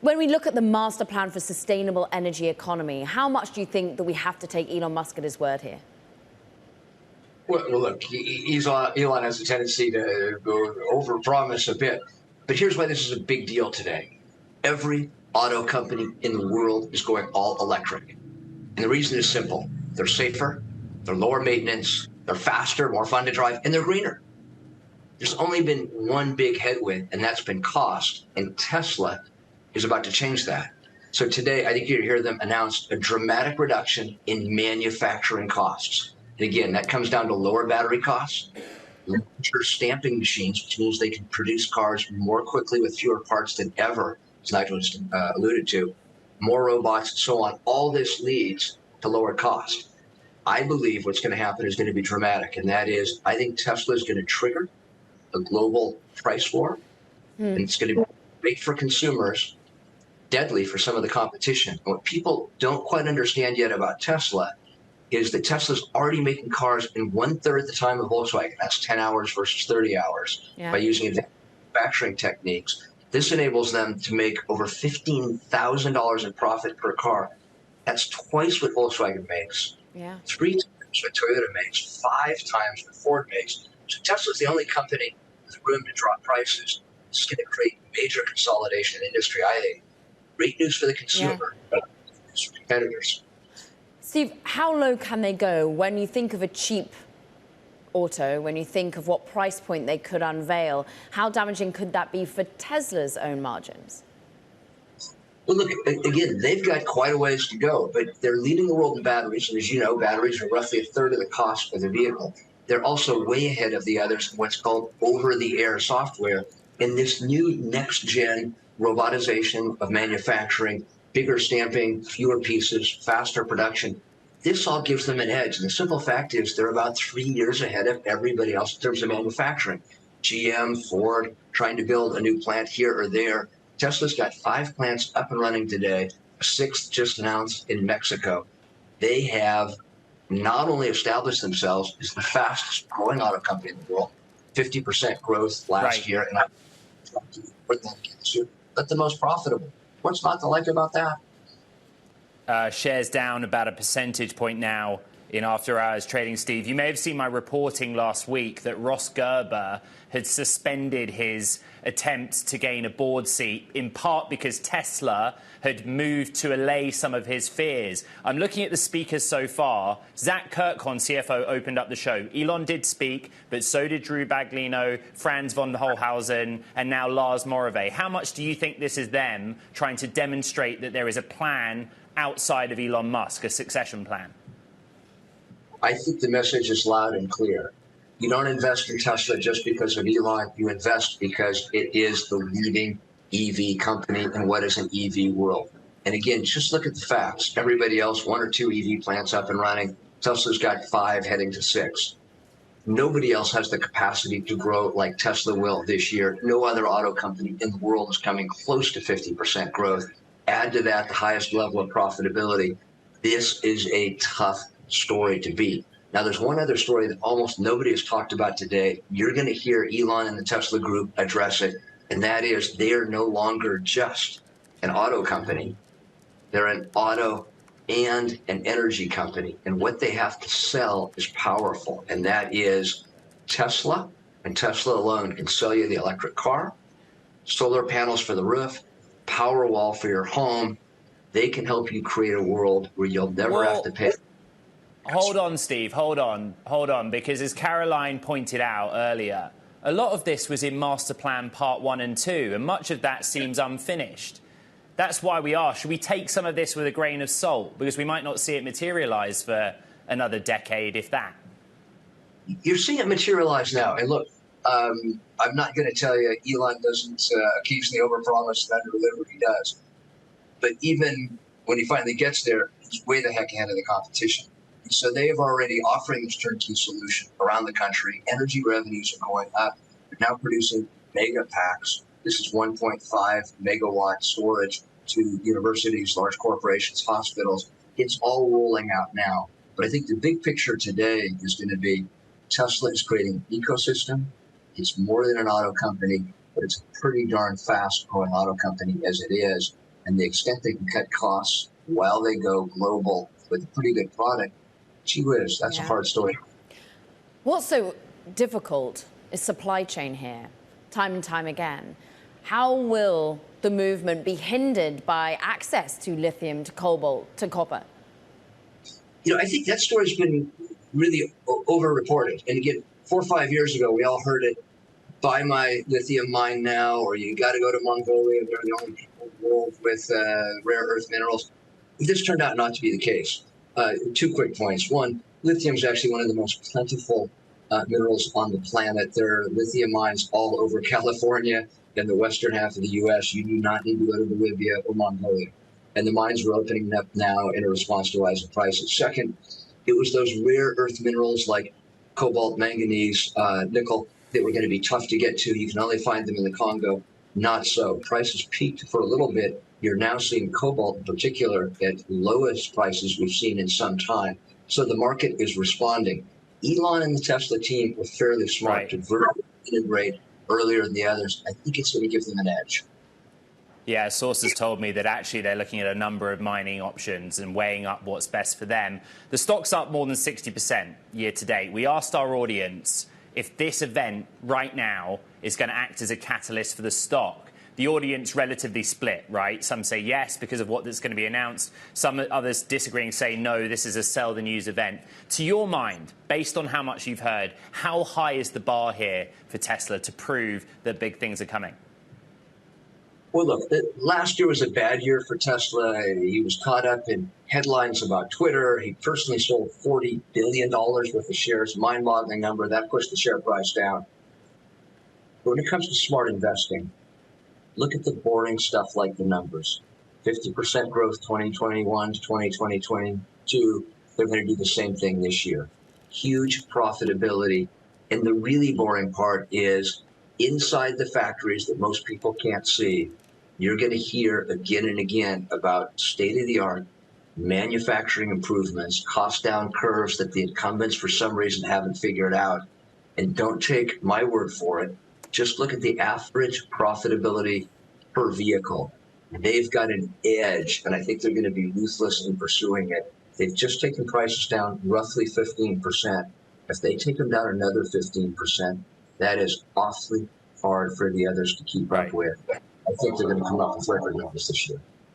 When we look at the master plan for sustainable energy economy, how much do you think that we have to take Elon Musk at his word here? Well, look, Elon has a tendency to go overpromise a bit. But here's why this is a big deal today. Every auto company in the world is going all electric. And the reason is simple. They're safer, they're lower maintenance, they're faster, more fun to drive, and they're greener. There's only been one big headwind, and that's been cost. And Tesla is about to change that. So today, I think you're going to hear them announce a dramatic reduction in manufacturing costs. And again, that comes down to lower battery costs, larger stamping machines, which means they can produce cars more quickly with fewer parts than ever, as Nigel just alluded to, more robots, and so on. All this leads to lower cost. I believe what's going to happen is going to be dramatic, and that is, I think Tesla is going to trigger a global price war, and it's going to be great for consumers, deadly for some of the competition. And what people don't quite understand yet about Tesla is that Tesla's already making cars in 1/3 the time of Volkswagen. That's 10 hours versus 30 hours by using advanced manufacturing techniques. This enables them to make over $15,000 in profit per car. That's twice what Volkswagen makes, 3 times what Toyota makes, 5 times what Ford makes. So Tesla's the only company with room to drop prices. This is going to create major consolidation in the industry, I think. Great news for the consumer, but news for competitors. Steve, how low can they go when you think of a cheap auto, when you think of what price point they could unveil? How damaging could that be for Tesla's own margins? Well, look, again, they've got quite a ways to go, but they're leading the world in batteries. And as you know, batteries are roughly 1/3 of the cost of the vehicle. They're also way ahead of the others in what's called over-the-air software in this new next-gen robotization of manufacturing, bigger stamping, fewer pieces, faster production. This all gives them an edge. And the simple fact is they're about 3 years ahead of everybody else in terms of manufacturing. GM, Ford, trying to build a new plant here or there. Tesla's got 5 plants up and running today, a 6th just announced in Mexico. They have not only established themselves as the fastest growing auto company in the world, 50% growth last year, and but the most profitable. What's not to like about that? Shares down about a percentage point now in after-hours trading, Steve. You may have seen my reporting last week that Ross Gerber had suspended his attempt to gain a board seat, in part because Tesla had moved to allay some of his fears. I'm looking at the speakers so far. Zach Kirkhorn, CFO, opened up the show. Elon did speak, but so did Drew Baglino, Franz von Holhausen, and now Lars Moravec. How much do you think this is them trying to demonstrate that there is a plan outside of Elon Musk, a succession plan? I think the message is loud and clear. You don't invest in Tesla just because of Elon. You invest because it is the leading EV company in what is an EV world. And again, just look at the facts. Everybody else, 1 or 2 EV plants up and running. Tesla's got 5 heading to 6. Nobody else has the capacity to grow like Tesla will this year. No other auto company in the world is coming close to 50% growth. Add to that the highest level of profitability. This is a tough story to beat. Now, there's one other story that almost nobody has talked about today. You're going to hear Elon and the Tesla group address it, and that is they are no longer just an auto company. They're an auto and an energy company, and what they have to sell is powerful, and that is Tesla, and Tesla alone can sell you the electric car, solar panels for the roof, power wall for your home. They can help you create a world where you'll never have to pay. Hold on, Steve. Hold on. Because as Caroline pointed out earlier, a lot of this was in Master Plan Part 1 and 2, and much of that seems unfinished. That's why we ask, should we take some of this with a grain of salt? Because we might not see it materialize for another decade, if that. You're seeing it materialize now. And look, I'm not going to tell you Elon doesn't occasionally overpromise and underdeliver. He does. But even when he finally gets there, he's way the heck ahead of the competition. So they have already offering this turnkey solution around the country. Energy revenues are going up. They're now producing mega packs. This is 1.5 megawatt storage to universities, large corporations, hospitals. It's all rolling out now. But I think the big picture today is going to be Tesla is creating an ecosystem. It's more than an auto company, but it's a pretty darn fast growing auto company as it is. And the extent they can cut costs while they go global with a pretty good product, gee whiz, that's a hard story. What's so difficult is supply chain here, time and time again. How will the movement be hindered by access to lithium, to cobalt, to copper? I think that story's been really over-reported. And again, 4 or 5 years ago, we all heard it, buy my lithium mine now, or you got to go to Mongolia. They're the only people in the world with rare earth minerals. This turned out not to be the case. 2 quick points. One, lithium is actually one of the most plentiful minerals on the planet. There are lithium mines all over California and the western half of the U.S. You do not need to go to Bolivia or Mongolia. And the mines are opening up now in a response to rising prices. Second, it was those rare earth minerals like cobalt, manganese, nickel that were going to be tough to get to. You can only find them in the Congo. Not so. Prices peaked for a little bit. You're now seeing cobalt in particular at lowest prices we've seen in some time. So the market is responding. Elon and the Tesla team were fairly smart to vertically integrate earlier than the others. I think it's going to give them an edge. Yeah, sources told me that actually they're looking at a number of mining options and weighing up what's best for them. The stock's up more than 60% year to date. We asked our audience if this event right now is going to act as a catalyst for the stock. The audience relatively split, right? Some say yes because of what that's going to be announced. Some others disagreeing say no, this is a sell the news event. To your mind, based on how much you've heard, how high is the bar here for Tesla to prove that big things are coming? Well, look, last year was a bad year for Tesla. He was caught up in headlines about Twitter. He personally sold $40 billion worth of shares, mind-boggling number. That pushed the share price down. But when it comes to smart investing, look at the boring stuff like the numbers. 50% growth 2021 to 2022. They're going to do the same thing this year. Huge profitability. And the really boring part is inside the factories that most people can't see, you're going to hear again and again about state-of-the-art manufacturing improvements, cost-down curves that the incumbents for some reason haven't figured out. And don't take my word for it. Just look at the average profitability per vehicle. They've got an edge, and I think they're going to be ruthless in pursuing it. They've just taken prices down roughly 15%. If they take them down another 15%, that is awfully hard for the others to keep up with. I think they're going to come up with record numbers this year.